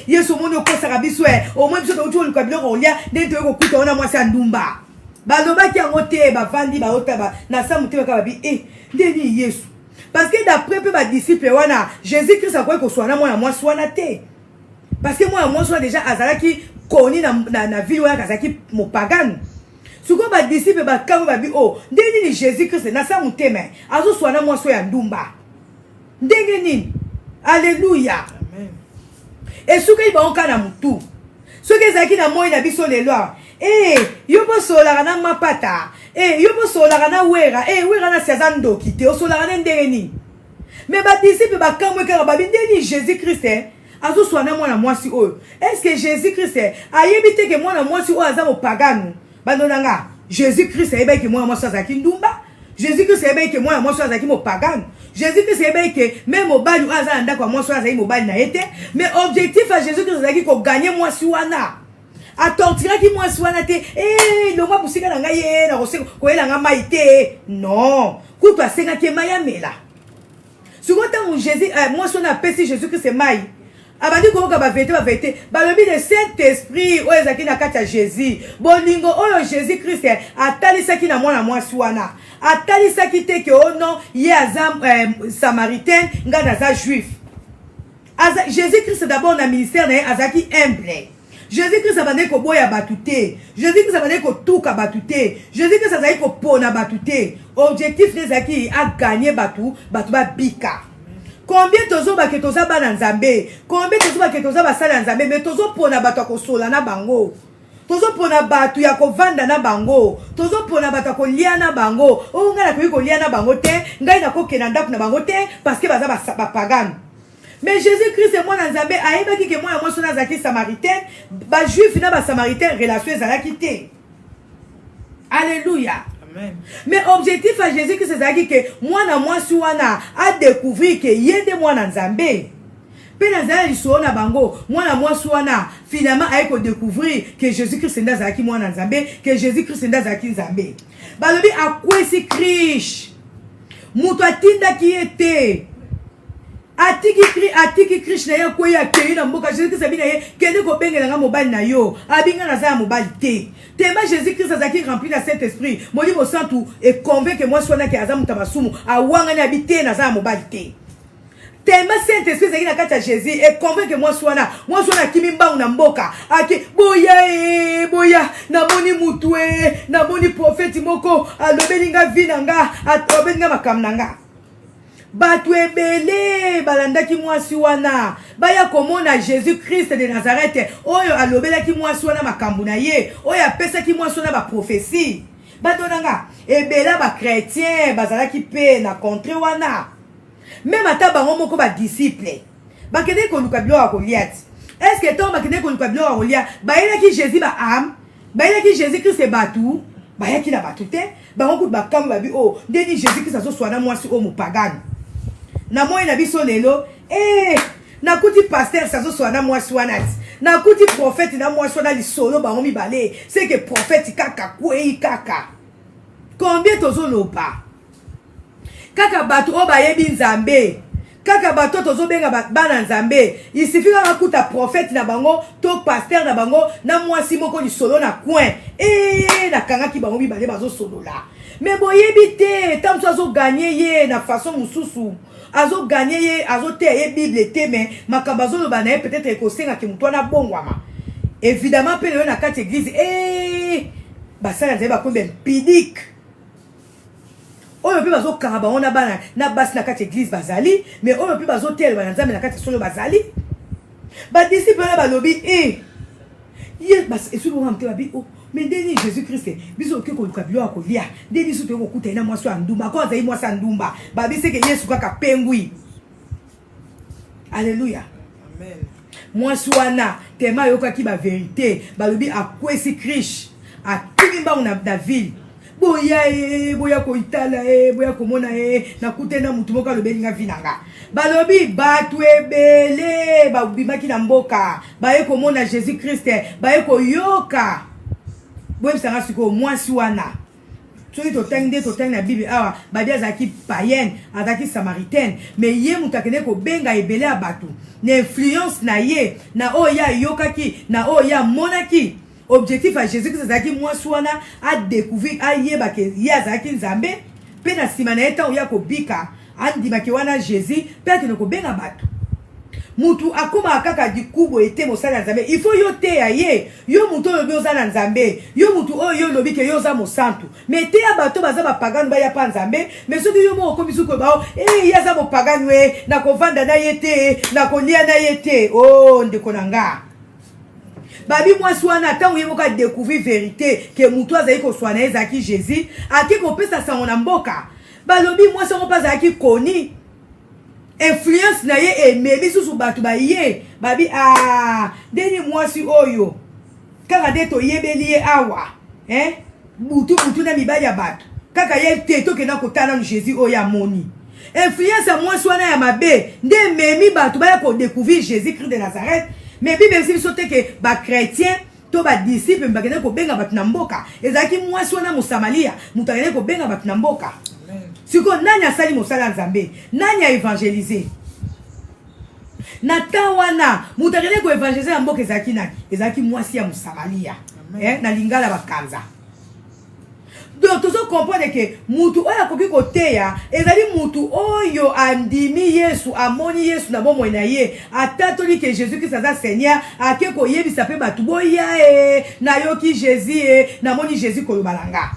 Yesu moni ko sarabiso au moins biso to tu ko kabilo ko lia, de to ko kuta ona mo se ndumba. baloba ki angote ba vandi ba ota na sa mutema ka babi ndeni Yesu parce que d'après peu ba disciple wana Jésus Christ akoye ko swana mwana mwasi wana te parce que mwana mwasi wana déjà azalaki koni na ville wana kazaki mopagano suko ba disciple ba kawo babi ndeni ni Jésus Christ na sa mutema azo swana mwasi ya ndumba ndenge nini. Alléluia. Amen. Et ce qui va en cas mutu. Ce qui est na moi na biso lelo. Yo bo sola na mapata. Yo bo sola na wera. Wera na sezando kite. O sola na ndeni. Mais ba disciple ba kamwe ka ba bindeni Jésus Christ azo soana mwana mwasi oyo. Est-ce que Jésus Christ ayebite ke mwana mwasi oyo aza mo pagano? Bandonanga. Jésus Christ ayebite ke mwana mwasi azaki ndumba. Jésus Christ ayebite ke mwana mwasi azaki mo pagano. Jésus Christ est que même mobali aza ndako moi soit azali mobali na été mais objectif à Jésus Christ c'est ko gagner moi suana a tortira ki moi suana te le moi busika na ngai na ko ela nga maite non ku to asenga ke maya mela sukota mon Jésus moi suana pesi Jésus Christ c'est mai abandi ko ka ba vérité ba le bi de Saint-Esprit o ezaki na kati ya Jésus bolingo oyo Jésus Christ atalisa ki na moi suana atalisa ki te ke non ye azam samaritain nga naza juif Jésus Christ d'abord na ministère na azaki humble Jésus Christ abandé ko boya batute Jésus Christ abandé ko tuka batute Jésus Christ azaki ko pona batute objectif nezaki a gagner batu ba bika. Combien tozo ba ke toza bana nzambe combien tozo ba ke toza ba sala nzambe mais tozo pona batu ko sola na bango tozo pona batu ya ko vanda na bango tozo pona batu ko lia na bango nga na ko lia na bango te ngai na ko kena ndaku na bango te parce que baza ba pagano. Mais Jésus Christ est moi dans Nzambe ayebaki ke moi moi sona zaki samaritain ba juif na ba samaritain relation ezalaki te. Alléluia. Amen. Mais objectif à Jésus Christ c'est que moi na moi suana a découvrir que yende moi dans Nzambe. Pe na zala liso na bango moi na moi suana finalement ayeko découvrir que Jésus Christ est zaki moi dans Nzambe que Jésus Christ est zaki Nzambe. Balobi akwesi Krish. Muto atinda ki était atiki Krishna ya kwa ya kei na mboka Jésus Christ abina ye kende ko bengela nga mobali na yo abinga na za mobali te tema Jésus Christ azaki rempli na Saint-Esprit moli bo santu et convainc moi sona ke azamu tabasumu awanga ni habité na za mobali te tema Saint-Esprit azaki na kati ya Jésus et convainc moi sona kimi mbangu na mboka aki boya na moni mutwe na moni prophète moko alobeli nga vinanga alobeli nga makamnanga. Batu ebele balandaki mwasi wana baya komona Jésus Christ de Nazareth oyo alobelaki mwasi wana makambu na ye oyo apesaki mwasi wana ba prophétie badonanga ebela ba chrétien bazalaki pe na contre wana même ata bango moko ba disciple bakende ko luka bilo akoliat est-ce que ton bakende ko luka bilo akolia bayelaki Jésus ba âme bayelaki Jésus Christ batu bayaki na batu te bango ku bakambu babi ndeni Jésus Christ azo swana mwasi o mupagani. Na moi na biso lelo na kuti pasteur sazo swana mwasi wana na kuti prophète na mwasi wana lisolo bango mibale c'est que prophète kaka kwei kaka combien tozo lopa kaka batu o bayebi Nzambe kaka batu tozo benga bana Nzambe il suffit ka kuta prophète na bango to pasteur na bango na mwasi moko lisolo na coin na kanga ki bango mibale bazo solo la mais boyebi te tam so zo gagner ye na façon mususu azo gagner ye azo te ye Bible te mais makabazo lo bana peut-être ko senga ki mutwa na bongwama évidemment pe le na kati église basala nzeba ko ben pidik oyo pe bazo karaba ona bana na basi na kati église bazali mais oyo pe bazo tel bana nzambe na kati solo bazali ba disciple na balobi ye bas esu bo amte babi mais deni Jésus Christ biso ke ko lukabilo akolia deni su te ko kuta ina mwaso andumba ko azai mwaso andumba babi se ke Yesu kaka pengui. Alléluia. Amen. Mwaso wana tema yoka ki ba vérité balobi akwesi Krish akimba na ville boya ko itala boya ko mona na kutena mutu moka lobeli nga vinanga balobi batu ebele ba bimaki na mboka baye ko mona Jésus Christ baye ko yoka boye sanga siko mwasi wana soki to tenge na Bible awa badia zaki païenne azaki samaritaine mais ye mutakene ko benga ebele abatu na influence na ye na oya yokaki na oya monaki objectif à Jésus Christ azaki moi soana a découvrir a yeba ke yazaki nzambe pe na sima na eta oya ko bika andima ke wana Jésus pe ke ko benga bato mutu akoma kaka dikubo ete mosala nzambe il faut yo te aye yo mutu oyo oza na nzambe yo mutu oyo lobi ke yo za mosantu mais te ya bato baza ba pagano ba ya pa nzambe mais soki yo mo komi suko ba ya za mo pagano we na kovanda na yete na kolia na yete oh ndeko nanga babi mwasi wana tango ye moka découvrir vérité ke mutu azali ko swana ezaki Jésus aki ko pesa sango na mboka balobi mwasi ngo pa zaki koni influence na ye emebi susu bato ba ye babi deni mwasi oyo kaka de to yebeli ye awa butu na mibali ya bato kaka ye te to kena kotana no Jésus oyo amoni influence mwasi wana ya mabe nde memi bato ba ya ko découvrir Jésus Christ de Nazareth mais Bible si biso te ke ba chrétien to ba disciple mbakene ko benga bato na mboka ezaki mwasi wana Mosamaria mutakene ko benga bato na mboka. Siko nani asali mosala nzambe nani a évangéliser na tawana mutakene ko évangéliser na mboka ezaki nani ezaki mwasi ya Mosamaria na lingala bakanza. Donc tozo comprendre que mutu oya koki koteya ezali mutu oyo andimi Yesu amoni Yesu na bomo na ye atatoli ke Jésus Christ aza Seigneur ake ko yebisa pe batu boya na yoki Jésus na moni Jésus ko balanga.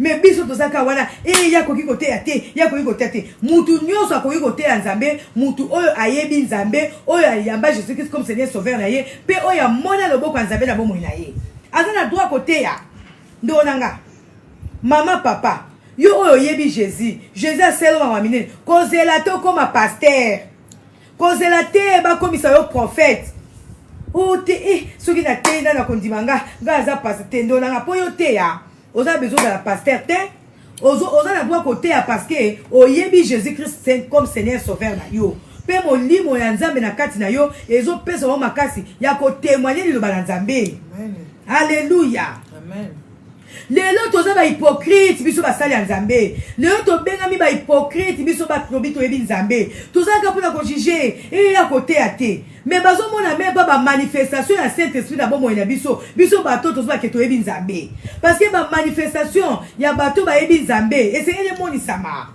Mais biso tozaka wana ya koki koteya te ya koki koteya te mutu nyoso akoki koteya nzambe mutu oyo ayebi nzambe oyo ayamba Jésus Christ comme Seigneur sauveur na ye pe oyo amona loboko nzambe na bomo na ye azana droit koteya ndonanga. Maman, papa, yo oyo yebi Jésus a selo ma minene kozela to comme pasteur kozela te ba komisa yo prophète o te soki na te na kondimanga gaza pasteur ndona po yo te ya oza besoin de la pasteur te oza na droit côté parce que o yebi Jésus Christ comme Seigneur sauveur na yo pe molimo ya nzambe na kati na yo ezo pesa o makasi ya ko témoigner liloba na nzambe. Alléluia. Amen. Lelo toza ba hypocrite biso basali ya nzambe lelo to benga mi ba hypocrite biso ba trobi to yebi nzambe toza ka pona ko juger ya côté ate mais bazo mona même ba manifestation ya Saint-Esprit na bomo na biso bato toza ke to yebi nzambe parce que ba manifestation ya bato ba yebi nzambe esengele moni sama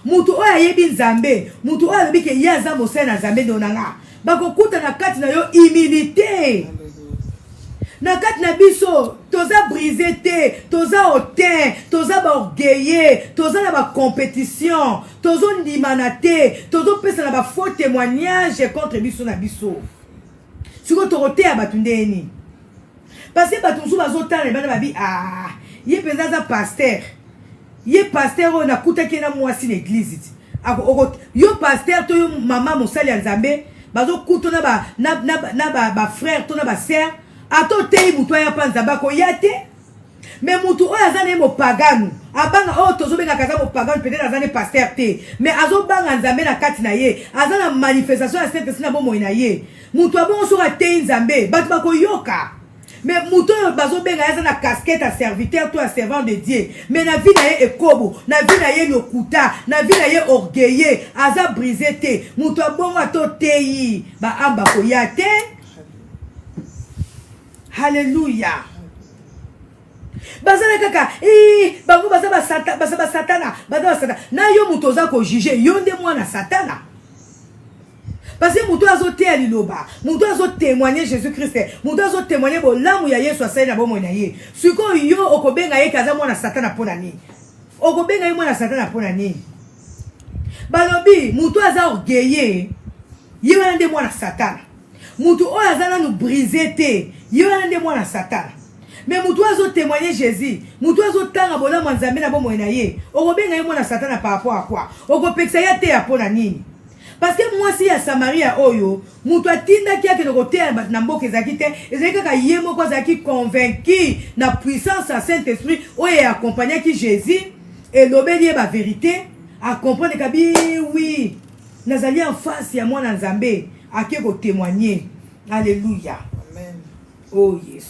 mutu oya yebi nzambe mutu oya lobi ke yaza mosala na nzambe donanga bakokuta na kati na yo humilité. Na kati na biso toza brisé te toza hautain toza ba orgueilleux toza na ba compétition tozo ndimana te tozo pesa na ba faux témoignage contre biso na biso siko toroteya bato ndeni parce que bato nsu bazotala bana babi ye penza za pasteur ye pasteur oyo nakutaki na mwasi na église yo pasteur to yo mama mosali ya nzambe bazokuta na ba frère to na ba sœur ato tei mutu ya panza bako yate mais mutu oyo azane mo pagano abanga tozo benga kaza mo pagano peut-être azane pasteur te mais azo banga nzambe na kati na ye azana manifestation ya Saint-Esprit na bomo na ye mutu abongo soka tei nzambe batu bako yoka mais mutu oyo bazo benga azana casquette à serviteur to à servant de Dieu mais na vie na ye ekobo na vie na ye lokuta na vie na ye orgueilleux aza brisé te mutu abongo ato tei ba amba ko yate. Alléluia. Bazana kaka bango bazaba satana na yo muto za ko juger yo nde mwana satana parce que muto azote aliloba muto azo témoigner Jésus Christ muto azo témoigner bolamu ya Yesu asali na bomo na ye siko yo okobenga ye kaza mwana satana pona ni okobenga ye mwana satana pona ni balobi muto aza orgueilleux ye wana nde mwana satana mutu oyo azana nu brisé te yo wana nde mwana satana mais mutu azo témoigner Jésus mutu azo tanga bolamu nzambe na bomo na ye okobenga ye mwana satana par rapport à quoi okopekisa ye te ya pona nini parce que mwasi ya Samaria oyo mutu atindaki ake koteya bato na mboka ezalaki te ezalaki kaka ye moko azalaki convaincu na puissance ya Saint-Esprit oyo akompagnaki Jésus elobeli ye ba vérité acomprendre kabi oui nazali en face ya mwana nzambe ake ko témoigner. Alléluia. Amen. Oh yes.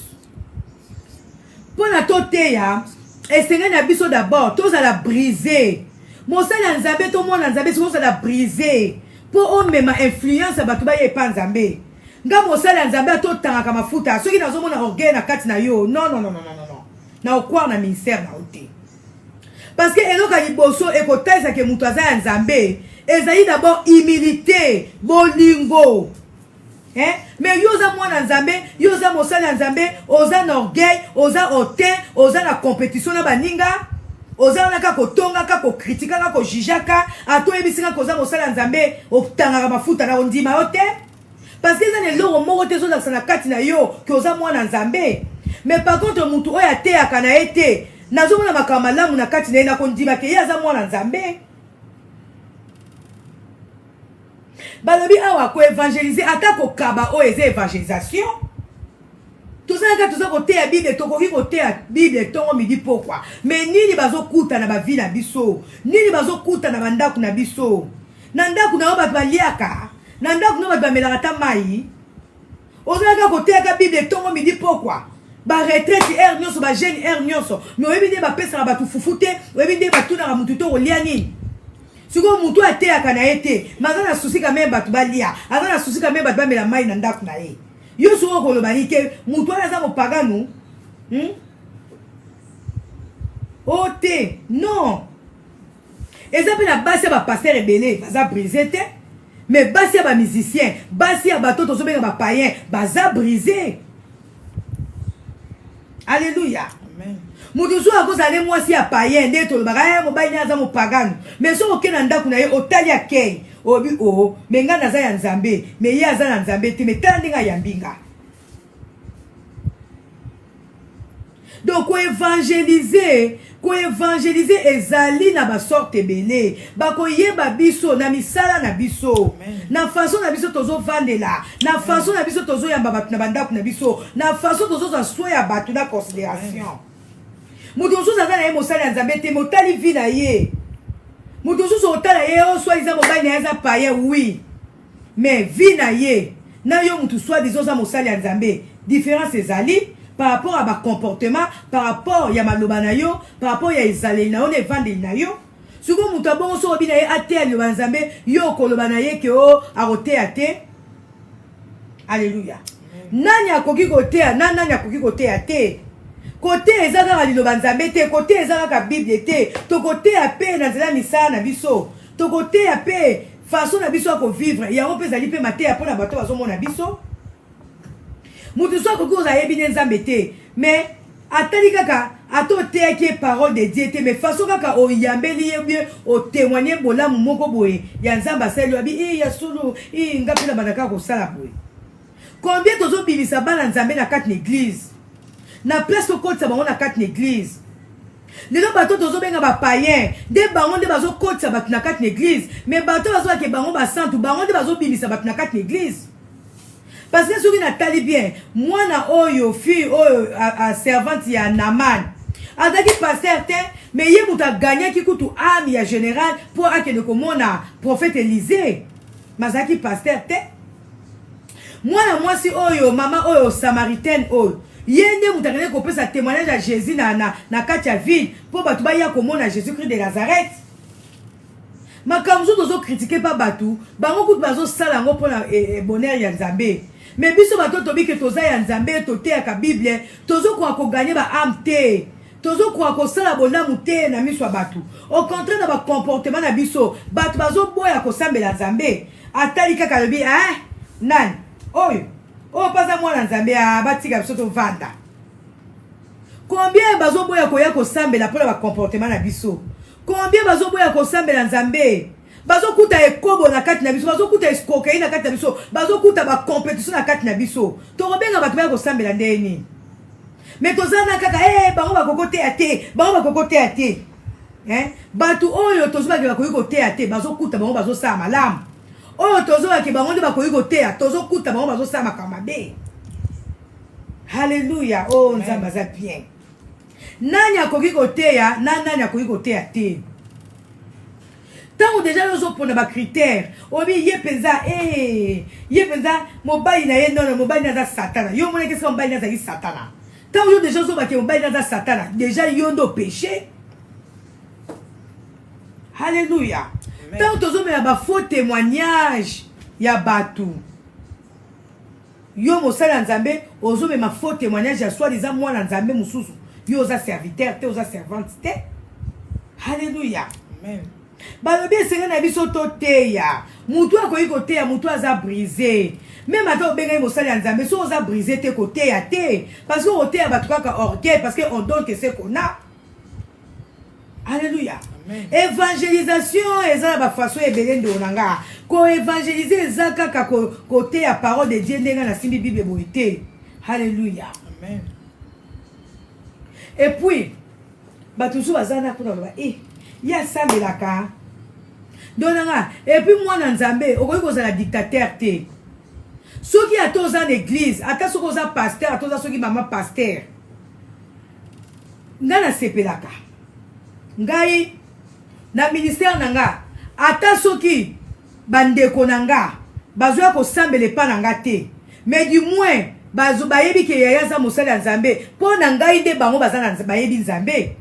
Pour la toteya esenga na biso d'abord toza la briser mosala nzambe to mwana nzambe so la briser pour on mema influence bato ba ye pa nzambe nga mosala ya nzambe atotangaka mafuta soki nazomona orgueil na kati na yo non na okwar na ministère na ote parce que eloka liboso ekotalisa ke mutu aza ya nzambe ezali d'abord humilité bolingo mais yo oza mwana nzambe yo oza mosala ya nzambe oza na orgueil oza otin oza na compétition na baninga oza na kaka kotonga kaka kokritika kaka kojijaka atoyebisika koza mosala ya nzambe otangaka mafuta na ondima yo te parce que eza na eloko moko te ezolakisa na kati na yo ke oza mwana nzambe mais par contre mutu oyo ateyaka na ye te nazomona makambo malamu na kati na ye nakondima ke ye aza mwana nzambe balobi awa koevangelize ata kokaba oyo eza evangelisation tozalaka toza koteya bible tokoki koteya bible ntongo midi pokwa mais nini bazokuta na bavi na biso nini bazokuta na bandako na biso na ndako na yo bato baliaka na ndako na yo bato bamelaka ta mai ozalaka koteyaka bible ntongo midi pokwa baretraite ere nyonso bajeune ere nyonso mais oyebi nde bapesaka bato fufu te oyebi nde batunaka mutu to kolia nini sikoyo mutu ateyaka na ye te ma aza na susi kame bato balia aza na susi kame bato bamela mai na ndako na ye yo sikoyo kolobani ke mutu wana aza mopagano o te non eza mpe na basi ya bapaster ebele baza brise te mais basi ya bamusicien basi ya bato tozobenga bapayen baza brise alléluia mutu so akozala mwasi ya payen nde tolobaka mobali ne aza mopagano mais soki okende na ndako na ye otali akei obi o me ngai naza ya nzambe me ye aza na nzambe te me tala ndenge ayambi nga donc koevangelize ezali na basorte ebele bakoyeba biso na misala na biso na façon na biso tozovandela na façon na biso tozoyamba bato na bandako na biso na façon tozozwa soin ya bato na considération mutu mosusu aza na ye mosala ya nzambe te motali vi na ye mutu mosusu otala ye oswai eza mobali na ye aza payen oui mais vi na ye na yo mutu swadiza oza mosala ya nzambe différence ezali par rapport à ba comportement par rapport ya maloba na yo par rapport ya ezaleli na yo na evandeli na yo sikoyo mutu abongo so obi na ye ateya liloba nzambe yo okoloba na ye ke o akoteya te alleluya nani akoki koteya nani akoki koteya te kote eza kaka liloba nzambe te kote eza kaka bible te tokoteya mpe na nzela misala na biso tokoteya mpe façon na biso ya kovivre yango mpe ezali mpe mateya mpo na bato bazomona biso mutu so akoki ozala yebi nde nzambe te mais atali kaka ata oteyaki parole de dieu te mais façon kaka oyambeli ye bie otémoigne bolamu moko boye ya nzambe asali yo abi ya solo nga mpe na banda kaka kosala boye combien tozobimisa bana nzambe na kati na église na place tokotisa bango na kati na église lelo bato tozobenga bapayen nde bango nde bazokotisa bato na kati na église mais bato bazolake bango basantu bango nde bazobimisa bato na kati na église parce que soki natali bien mwana oyo fille oyo servante ya Naman azalaki paster te mais ye mutu aganyaki kutu ame ya général mpo akende komona prophète Élisée mais azalaki paster te mwana mwasi oyo mama oyo samaritaine oyo ye nde mutu akende kopesa témoignage ya Jésus na kati ya ville mpo bato baya komona Jésus-Christ de Nazareth makambo so tozokritike pa bato bango kutu bazosala yango mpona bonheur ya nzambe mais biso bato tobiki toza ya nzambe toteyaka bible tozokoka koganye baame te tozokoka kosala bolamu te na miso ya bato au contraire na bacomportement na biso bato bazoboya kosambela nzambe atali kaka alobi nani oyo mpaza mwana nzambe batika biso tovanda combien bazoboya koya kosambela mpona bacomportement na biso combien bazoboya kosambela nzambe bazokuta ekobo na kati na biso bazokuta escroquerie na kati na biso bazokuta bacompétition na kati na biso tokobenga bato baya kosambela nde nini mais tozana kaka bango bakokoteya te bango bakokoteya te bato oyo tozobaki bakoki koteya te bazokuta bango bazosala malamu oyo tozobaki bango nde bakoki koteya tozokuta bango bazosala makambo mabe halleluya nzambe aza bien nani akoki koteya nani akoki koteya te tango déjà ozopona bacritère obi ye mpenza mobali na ye nono mobali na aza satana yo monaki esika mobali na azali satana tango yo déjà ozobaki mobali na aza satana déjà yo nde opéché halleluya tango tozomela bafaux témoignage ya bato yo mosala nzambe ozomema faux témoignage ya soi-disant mwana nzambe mosusu yo oza serviteur te oza servante te. Alléluia. Amen. Balobi esenge na biso toteya mutu akoki koteya mutu aza brisé. Même ata obengai mosala ya nzambe so oza brisé te koteya te parce que oteya bato kaka orgueil parce que on donne que ce qu'on a. Alléluia. Amen. Évangélisation eza na bafaçon ebele ndeko na nga koévangéliser eza kaka koteya parole de Dieu ndenge nasimbi bible boye te. Alléluia. Amen. Et puis bato mosusu baza na mpona loba ye asambelaka donanga. Et puis mwana nzambe okoki kozala dictateur te soki ata oza na église ata soki oza pasteur ata oza soki mama pasteur ngai nasepelaka ngai na ministère na nga ata soki bandeko na nga bazoya kosambela epa na nga te mais du moins bayebi ke yaya aza mosali ya nzambe mpo na ngai nde bango bayebi nzambe.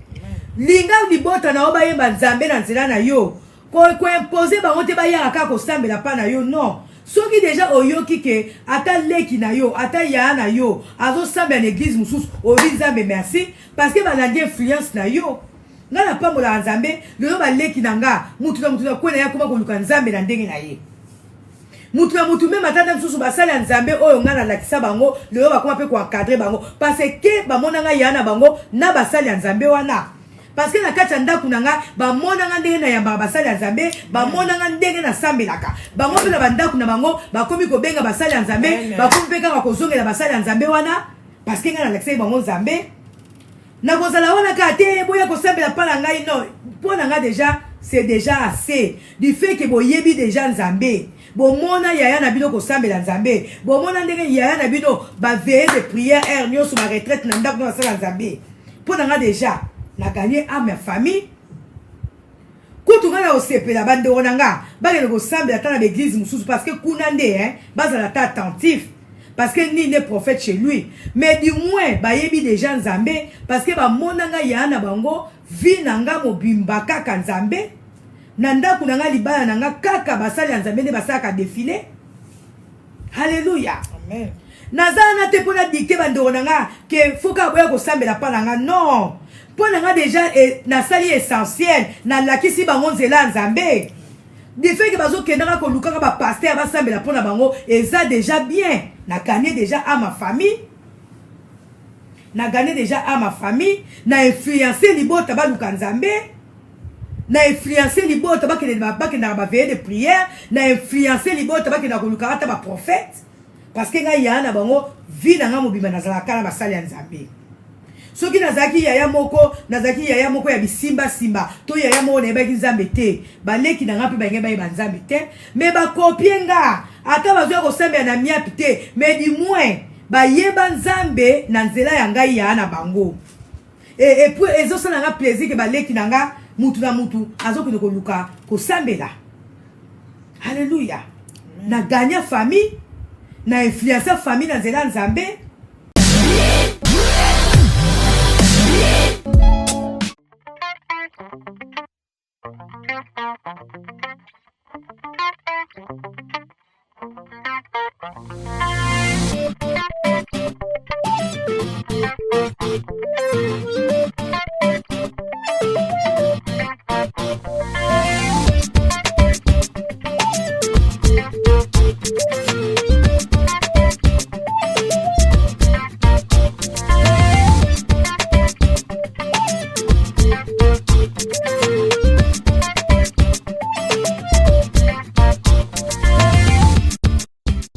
Linga libota na yo bayeba nzambe na nzela na yo koimpose bango te bayaka kaka kosambela pa na yo non. Soki deja oyoki ke ata leki na yo ata yaya na yo azosambela na église mosusu oyebi nzambe merci parce que balandi influence na yo. Nga na pambola nzambe lelo baleki na nga mutu na mutu na kwena ya koma koluka nzambe na ndenge na ye. Mutu na mutu meme atata mosusu basali ya nzambe oyo nga nalakisa bango lelo bakoma mpe koencadre bango parce que bamona nga yaya na bango na basali ya nzambe wana. Parce que na kati ya ndako na nga bamona nga ndenge na yambaka basali ya nzambe bamona nga ndenge nasambelaka bango mpe na bandako na bango bakomi kobenga basali ya nzambe bakomi mpe kaka kozongela basali ya nzambe wana parce que nga nalakisaki bango nzambe. Nakozala wana kaka te boya kosambela mpa na ngai non mpo na nga déjà c'est déjà assez du fait que boyebi déjà nzambe bomona yaya na bino kosambela nzambe bomona ndenge yaya na bino baveye de prière heure nyonso baretraite na ndako na basala nzambe mpo na nga déjà na gagné à ma famille. Kutu nga na osepela bandeko na nga bakende kosambela ata na l'église mosusu parce que kuna nde bazala ta attentif parce que ni ne prophète chez lui mais du moins bayebi déjà nzambe parce que bamona nga yaya na bango vi na nga mobimba kaka nzambe na ndako na nga libala na nga kaka basali ya nzambe nde basalaka défilé. Alléluia. Amen. Naza na te mpona dicté bandeko na nga ke foka boya kosambela mpa na nga non mpo na nga déjà nasali essentiel nalakisi bango nzela nzambe difeke bazokendaka kolukaka bapaster basambela mpo na bango eza déjà bien na gagné déjà à ma famille na influencer libota baluka nzambe na influencer libota bakendaka baveye de prière na influencer libota bakendaka kolukaka ata baprophète parce que ngai yaya na bango vi na nga mobimba nazalaka na basali ya nzambe. Soki nazaki yaya moko ya bisimba to yaya moko nayebaki nzambe te baleki na nga mpe bange bayeba nzambe te me bakopie nga ata bazoya kosambela na miapi te me du moins bayeba nzambe na nzela ya ngai yaya na bango et puis ezosala nga plaisir ke baleki na nga mutu na mutu azokende koluka kosambela. Alléluia. Na gagner famille na influencer famille na nzela nzambe.